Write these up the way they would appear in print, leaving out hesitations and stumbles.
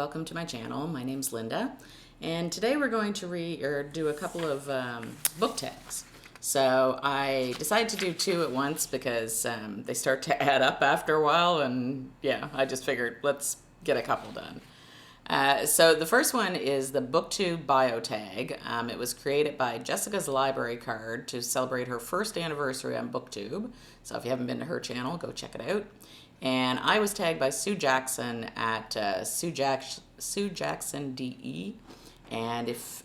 welcome to my channel. My name's Linda, and today we're going to do a couple of book tags. So I decided to do two at once because they start to add up after a while, and yeah, I just figured let's get a couple done. So the first one is the Booktube bio tag. It was created by Jessica's Library Card to celebrate her first anniversary on Booktube. So if you haven't been to her channel, go check it out. And I was tagged by Sue Jackson at Sue Jackson DE. And if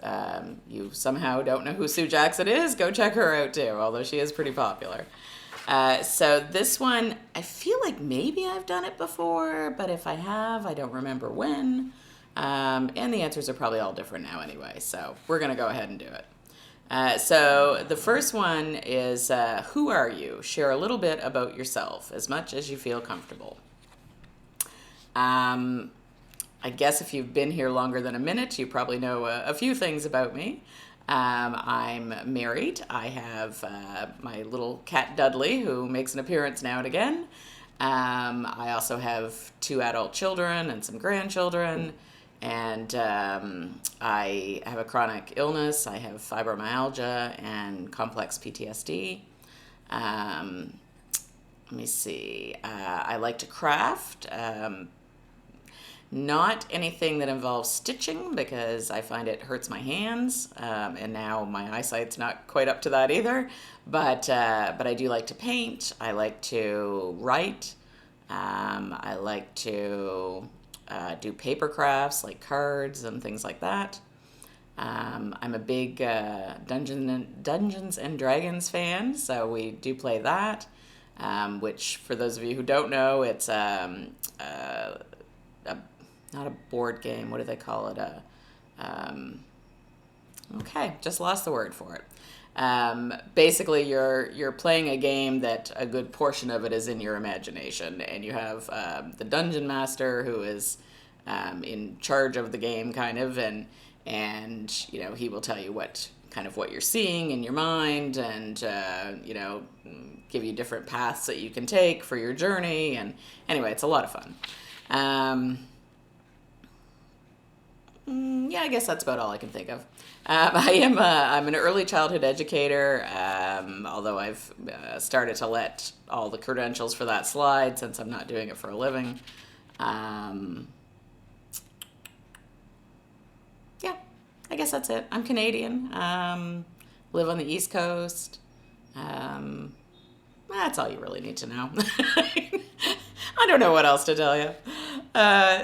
you somehow don't know who Sue Jackson is, go check her out too, although she is pretty popular. So this one, I feel like maybe I've done it before, but if I have, I don't remember when. And the answers are probably all different now anyway, so we're going to go ahead and do it. So the first one is, who are you? Share a little bit about yourself, as much as you feel comfortable. I guess if you've been here longer than a minute, you probably know a few things about me. I'm married. I have my little cat Dudley, who makes an appearance now and again. I also have 2 adult children and some grandchildren. And I have a chronic illness. I have fibromyalgia and complex PTSD. Let me see. I like to craft. Not anything that involves stitching because I find it hurts my hands, and now my eyesight's not quite up to that either. But I do like to paint. I like to write. I like to do paper crafts like cards and things like that. I'm a big Dungeons and Dragons fan, so we do play that. Which, for those of you who don't know, it's not a board game. What do they call it? Okay, just lost the word for it. Basically, you're playing a game that a good portion of it is in your imagination, and you have the dungeon master who is in charge of the game, kind of, and you know, he will tell you what you're seeing in your mind, and you know, give you different paths that you can take for your journey. And anyway, it's a lot of fun. Yeah, I guess that's about all I can think of. I'm an early childhood educator, although I've started to let all the credentials for that slide since I'm not doing it for a living. Yeah, I guess that's it. I'm Canadian, live on the East Coast. That's all you really need to know. I don't know what else to tell you.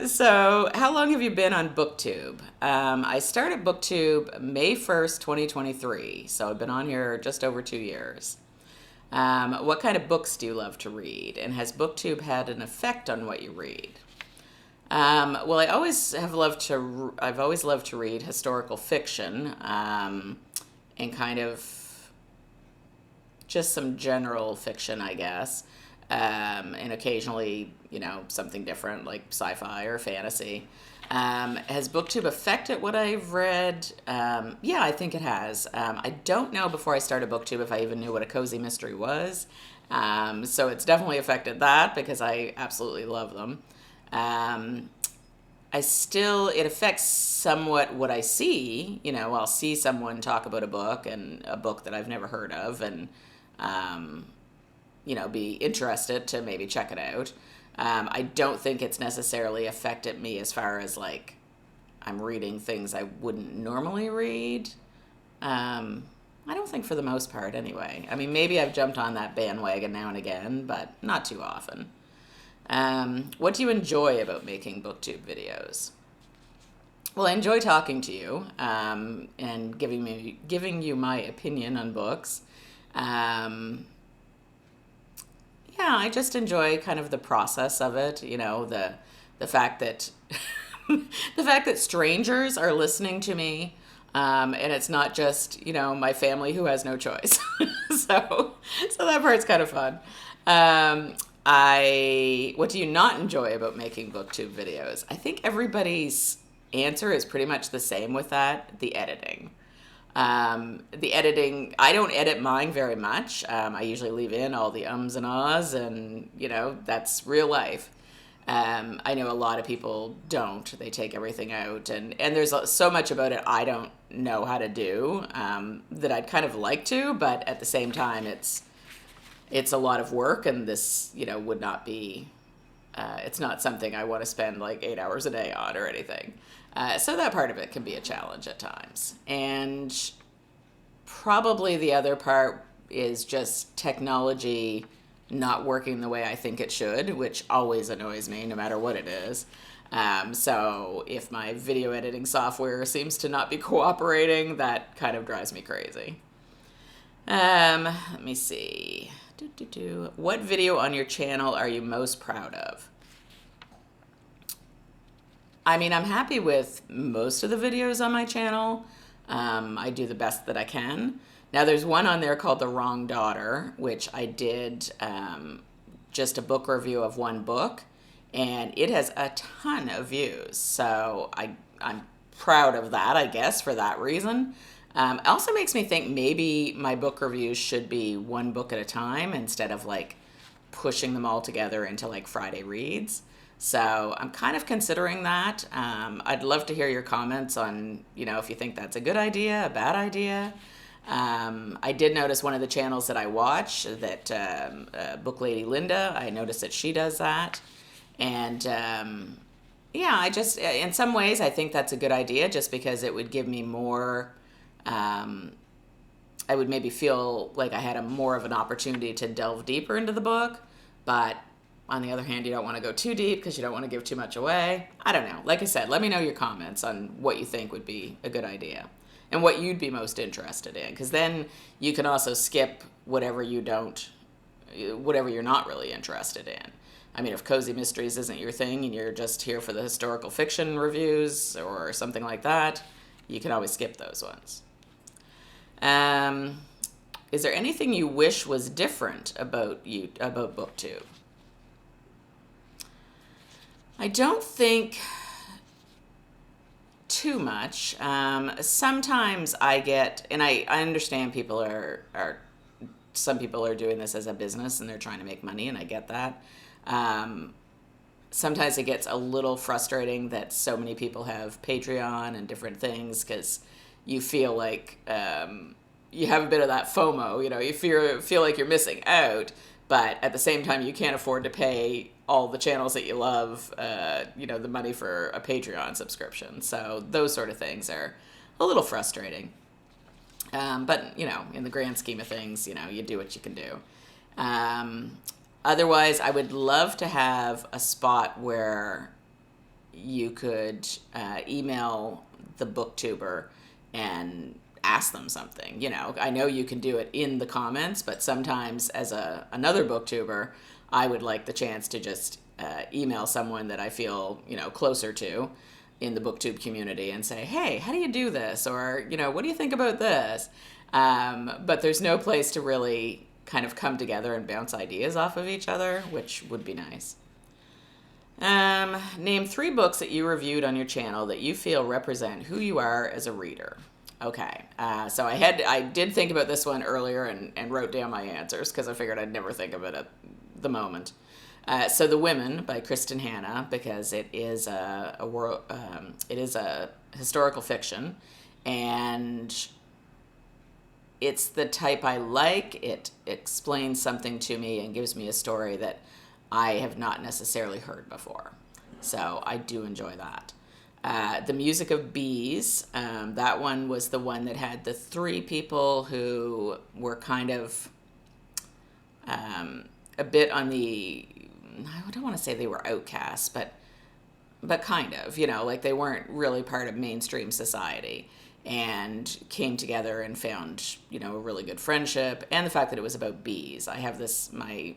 So how long have you been on Booktube? I started Booktube May 1st, 2023. So I've been on here just over 2 years. What kind of books do you love to read? And has Booktube had an effect on what you read? Well, I've always loved to read historical fiction, and kind of just some general fiction, I guess. And occasionally, you know, something different like sci-fi or fantasy. Has Booktube affected what I've read? Yeah, I think it has. I don't know before I started Booktube if I even knew what a cozy mystery was. So it's definitely affected that because I absolutely love them. It affects somewhat what I see. You know, I'll see someone talk about a book that I've never heard of, and you know, be interested to maybe check it out. I don't think it's necessarily affected me as far as like I'm reading things I wouldn't normally read. I don't think, for the most part anyway. I mean, maybe I've jumped on that bandwagon now and again, but not too often. What do you enjoy about making Booktube videos? Well, I enjoy talking to you, and giving you my opinion on books. Yeah, I just enjoy kind of the process of it, you know, the fact that the fact that strangers are listening to me, and it's not just, you know, my family who has no choice. so that part's kind of fun. What do you not enjoy about making Booktube videos? I think everybody's answer is pretty much the same with that: the editing. I don't edit mine very much. I usually leave in all the ums and ahs, and, you know, that's real life. I know a lot of people don't. They take everything out, and there's so much about it I don't know how to do, that I'd kind of like to, but at the same time, it's a lot of work, and this, would not be, it's not something I want to spend like 8 hours a day on or anything. So that part of it can be a challenge at times. And probably the other part is just technology not working the way I think it should, which always annoys me no matter what it is. So if my video editing software seems to not be cooperating, that kind of drives me crazy. Let me see. What video on your channel are you most proud of? I mean, I'm happy with most of the videos on my channel. I do the best that I can. Now, there's one on there called The Wrong Daughter, which I did just a book review of one book, and it has a ton of views. So I'm proud of that, I guess, for that reason. It also makes me think maybe my book reviews should be one book at a time instead of like pushing them all together into like Friday reads. So I'm kind of considering that. I'd love to hear your comments on, if you think that's a good idea, a bad idea. I did notice one of the channels that I watch, that Book Lady Linda, I noticed that she does that. And yeah, I just, in some ways, I think that's a good idea just because it would give me more, I would maybe feel like I had more of an opportunity to delve deeper into the book. But on the other hand, you don't want to go too deep because you don't want to give too much away. I don't know. Like I said, let me know your comments on what you think would be a good idea and what you'd be most interested in, because then you can also skip whatever you're not really interested in. I mean, if cozy mysteries isn't your thing and you're just here for the historical fiction reviews or something like that, you can always skip those ones. Is there anything you wish was different about Booktube? I don't think too much. Sometimes I get, and I understand some people are doing this as a business and they're trying to make money, and I get that. Sometimes it gets a little frustrating that so many people have Patreon and different things, because you feel like you have a bit of that FOMO, you feel like you're missing out, but at the same time you can't afford to pay all the channels that you love, the money for a Patreon subscription. So those sort of things are a little frustrating. But, in the grand scheme of things, you do what you can do. Otherwise, I would love to have a spot where you could email the Booktuber and ask them something. I know you can do it in the comments, but sometimes as another Booktuber, I would like the chance to just email someone that I feel, closer to in the Booktube community and say, hey, how do you do this? Or, what do you think about this? But there's no place to really kind of come together and bounce ideas off of each other, which would be nice. Name 3 books that you reviewed on your channel that you feel represent who you are as a reader. Okay, so I did think about this one earlier and wrote down my answers because I figured I'd never think of it at the moment. So The Women by Kristen Hanna, because it is a historical fiction, and it's the type I like. It explains something to me and gives me a story that I have not necessarily heard before. So I do enjoy that. The Music of Bees, that one was the one that had the 3 people who were kind of a bit on the, I don't want to say they were outcasts, but kind of, like they weren't really part of mainstream society, and came together and found, a really good friendship, and the fact that it was about bees. I have this, my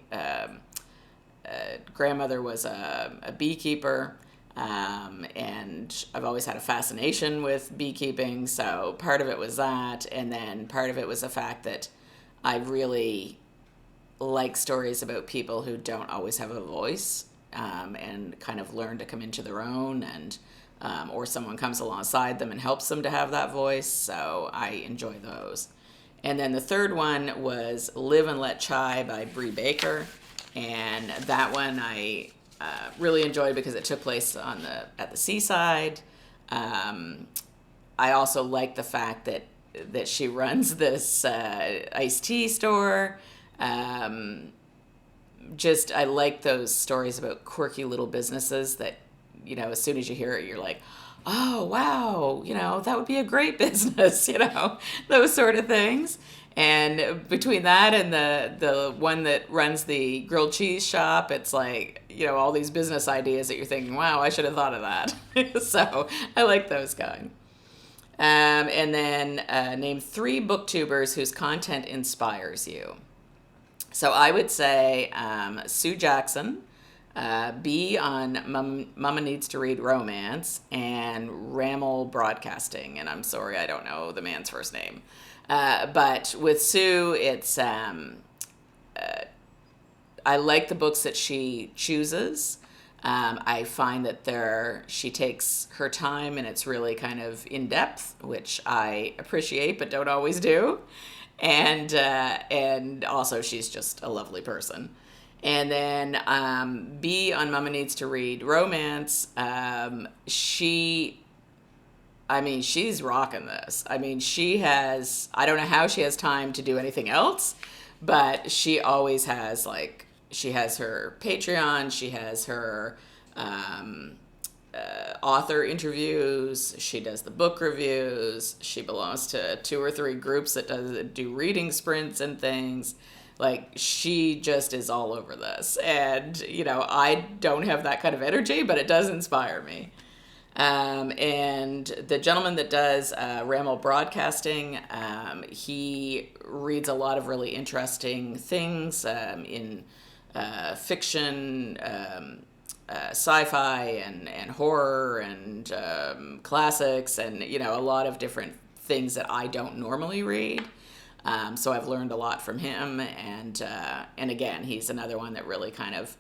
grandmother was a beekeeper, and I've always had a fascination with beekeeping, so part of it was that, and then part of it was the fact that I really like stories about people who don't always have a voice, and kind of learn to come into their own, and or someone comes alongside them and helps them to have that voice, so I enjoy those. And then the third one was Live and Let Chai by Bree Baker, and that one I really enjoyed because it took place at the seaside. I also like the fact that she runs this iced tea store. I like those stories about quirky little businesses that, as soon as you hear it, you're like, oh, wow, that would be a great business, those sort of things. And between that and the one that runs the grilled cheese shop, it's like, all these business ideas that you're thinking, wow, I should have thought of that. So I like those kind. And then name 3 booktubers whose content inspires you. So I would say Sue Jackson, B on Mama Needs to Read Romance, and Ramel Broadcasting. And I'm sorry, I don't know the man's first name. But with Sue, it's I like the books that she chooses. I find that she takes her time and it's really kind of in depth, which I appreciate but don't always do. And also she's just a lovely person. And then B on Mama Needs to Read Romance. She's rocking this. I don't know how she has time to do anything else, but she always has, she has her Patreon, she has her author interviews, she does the book reviews, she belongs to 2 or 3 groups that do reading sprints and things. She just is all over this. And, I don't have that kind of energy, but it does inspire me. And the gentleman that does Ramel Broadcasting, he reads a lot of really interesting things in fiction, sci-fi, and horror, and classics, and a lot of different things that I don't normally read. So I've learned a lot from him, and again, he's another one that really kind of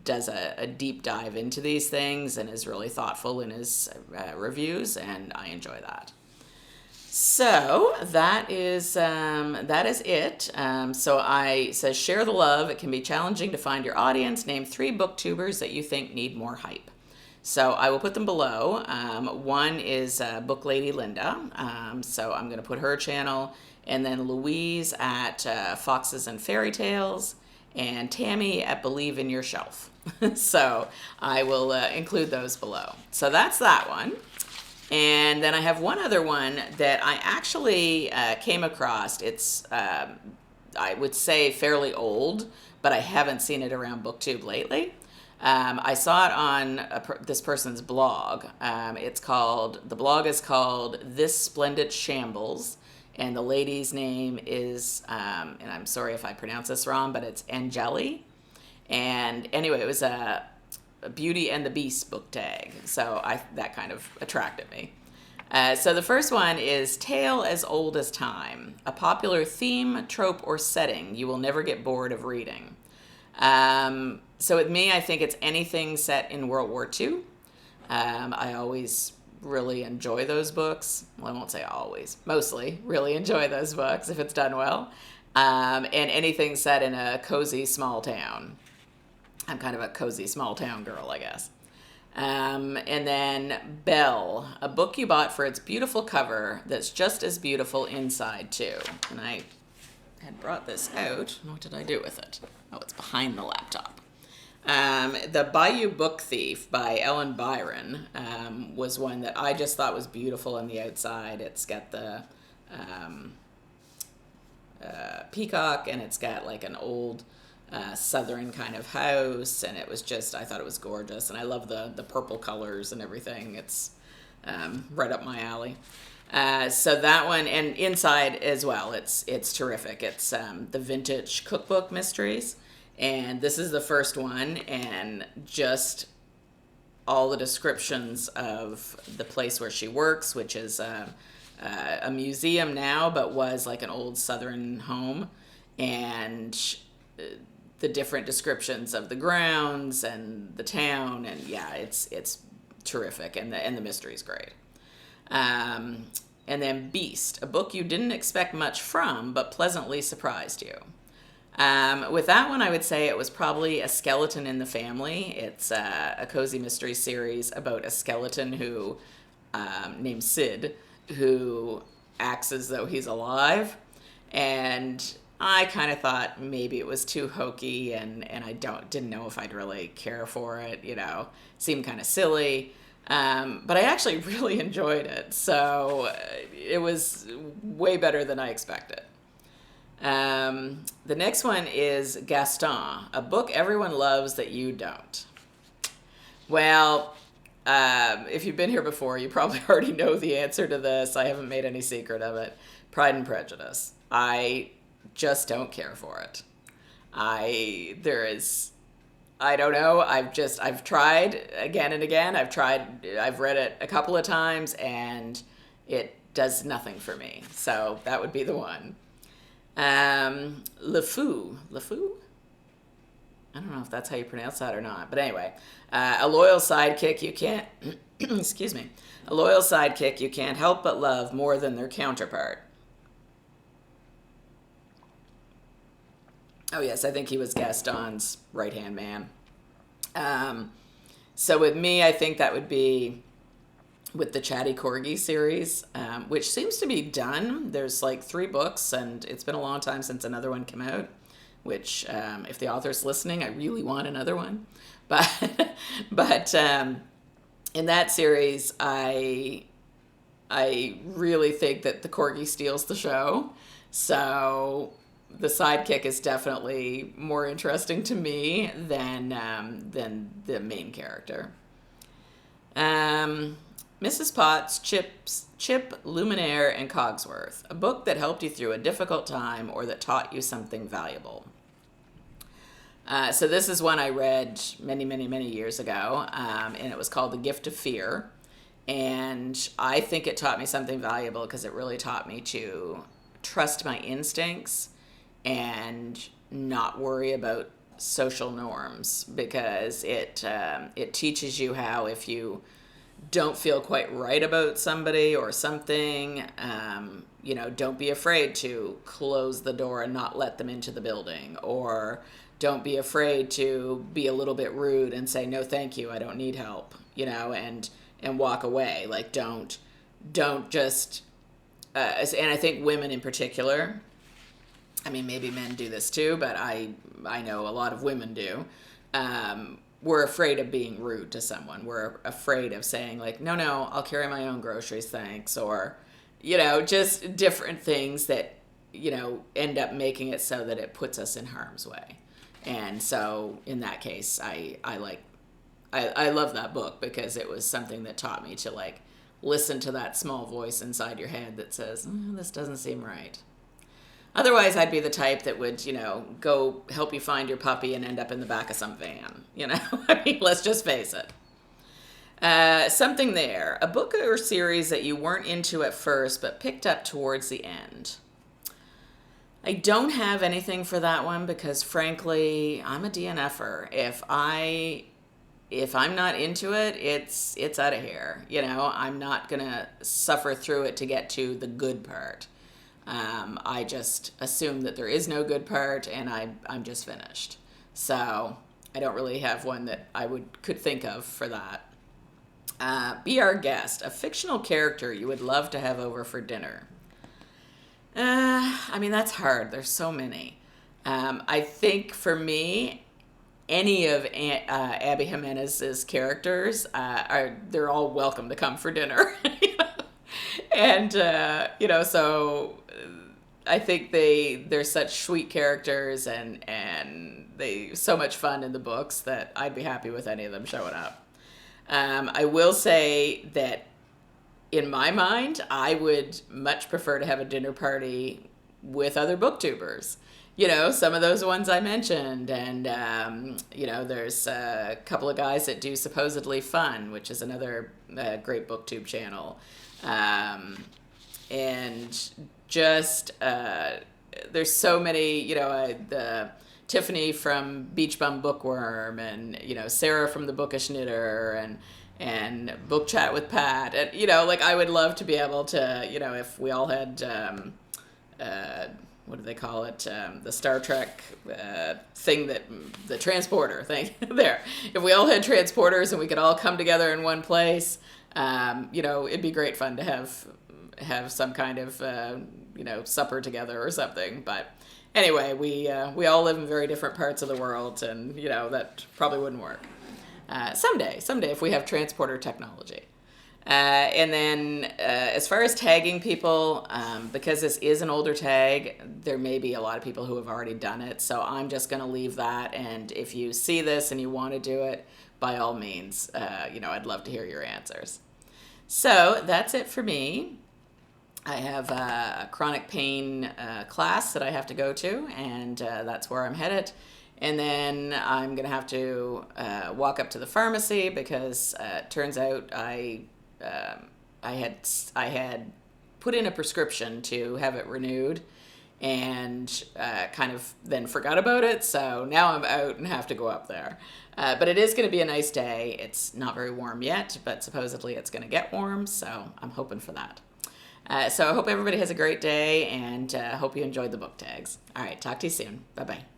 does a deep dive into these things and is really thoughtful in his reviews, and I enjoy that. So that is it. So I says share the love. It can be challenging to find your audience. Name 3 booktubers that you think need more hype. So I will put them below. One is Book Lady Linda. So I'm going to put her channel, and then Louise at Foxes and Fairy Tales, and Tammy at Believe in Your Shelf. So I will include those below. So that's that one. And then I have one other one that I actually came across. It's, I would say, fairly old, but I haven't seen it around Booktube lately. I saw it on this person's blog. The blog is called This Splendid Shambles, and the lady's name is, and I'm sorry if I pronounce this wrong, but it's Angeli. And anyway, it was a Beauty and the Beast book tag, so that kind of attracted me. So the first one is Tale as Old as Time, a popular theme, trope, or setting you will never get bored of reading. So with me, I think it's anything set in World War II. I always really enjoy those books. Well, I won't say always, mostly really enjoy those books if it's done well. And anything set in a cozy small town. I'm kind of a cozy small town girl, I guess. And then Belle, a book you bought for its beautiful cover that's just as beautiful inside too. And I had brought this out. What did I do with it? Oh, it's behind the laptop. The Bayou Book Thief by Ellen Byron was one that I just thought was beautiful on the outside. It's got the peacock, and it's got like an old southern kind of house, and it was just, I thought it was gorgeous, and I love the purple colors and everything. It's right up my alley. So that one, and inside as well, it's terrific. It's the vintage cookbook mysteries, and this is the first one, and just all the descriptions of the place where she works, which is a museum now, but was like an old southern home, and the different descriptions of the grounds and the town, and yeah, it's terrific, and the mystery's great. And then Beast, a book you didn't expect much from, but pleasantly surprised you. With that one, I would say it was probably A Skeleton in the Family. It's a cozy mystery series about a skeleton who, named Sid, who acts as though he's alive. And I kind of thought maybe it was too hokey, and I didn't know if I'd really care for it. Seemed kind of silly. But I actually really enjoyed it, so it was way better than I expected. The next one is Gaston, a book everyone loves that you don't. Well, if you've been here before, you probably already know the answer to this. I haven't made any secret of it. Pride and Prejudice. I just don't care for it. I don't know. I've tried again and again. I've read it a couple of times, and it does nothing for me. So that would be the one. Le Fou. I don't know if that's how you pronounce that or not, but anyway, a loyal sidekick you can't, excuse me, a loyal sidekick you can't help but love more than their counterpart. Oh yes, I think he was Gaston's right-hand man. So with me, I think that would be with the Chatty Corgi series, which seems to be done. There's like 3 books, and it's been a long time since another one came out, which, if the author's listening, I really want another one. But in that series, I really think that the Corgi steals the show. So the sidekick is definitely more interesting to me than the main character. Mrs. Potts, Chip, Luminaire, and Cogsworth, a book that helped you through a difficult time or that taught you something valuable. So this is one I read many, many, many years ago, and it was called The Gift of Fear. And I think it taught me something valuable because it really taught me to trust my instincts and not worry about social norms, because it teaches you how, if you don't feel quite right about somebody or something, don't be afraid to close the door and not let them into the building, or don't be afraid to be a little bit rude and say, no, thank you, I don't need help, and walk away. Like, don't just, and I think women in particular, I mean, maybe men do this too, but I know a lot of women do. We're afraid of being rude to someone. We're afraid of saying, like, no, I'll carry my own groceries, thanks. Or, just different things that, end up making it so that it puts us in harm's way. And so in that case, I love that book because it was something that taught me to, like, listen to that small voice inside your head that says, this doesn't seem right. Otherwise, I'd be the type that would, go help you find your puppy and end up in the back of some van, I mean, let's just face it. Something there. A book or series that you weren't into at first but picked up towards the end. I don't have anything for that one because, frankly, I'm a DNFer. If I'm not into it, it's out of here. I'm not going to suffer through it to get to the good part. I just assume that there is no good part, and I'm just finished. So I don't really have one that I could think of for that. Be our guest, a fictional character you would love to have over for dinner. I mean, that's hard. There's so many. I think for me, any of Abby Jimenez's characters, they're all welcome to come for dinner. And, so I think they're such sweet characters and they so much fun in the books that I'd be happy with any of them showing up. I will say that in my mind, I would much prefer to have a dinner party with other booktubers. Some of those ones I mentioned, and, there's a couple of guys that do Supposedly Fun, which is another great booktube channel. And just, there's so many, the Tiffany from Beach Bum Bookworm, and, Sarah from The Bookish Knitter, and Book Chat with Pat. And, I would love to be able to, if we all had, what do they call it? The Star Trek thing, that the transporter thing there. If we all had transporters and we could all come together in one place, it'd be great fun to have some kind of, supper together or something. But anyway, we all live in very different parts of the world, and, that probably wouldn't work. Someday, if we have transporter technology. And then as far as tagging people, because this is an older tag, there may be a lot of people who have already done it. So I'm just going to leave that. And if you see this and you want to do it, by all means, I'd love to hear your answers. So that's it for me. I have a chronic pain class that I have to go to, and that's where I'm headed. And then I'm going to have to walk up to the pharmacy because it turns out I had put in a prescription to have it renewed, and kind of then forgot about it. So now I'm out and have to go up there. But it is going to be a nice day. It's not very warm yet, but supposedly it's going to get warm. So I'm hoping for that. So I hope everybody has a great day, and hope you enjoyed the book tags. All right, talk to you soon. Bye-bye.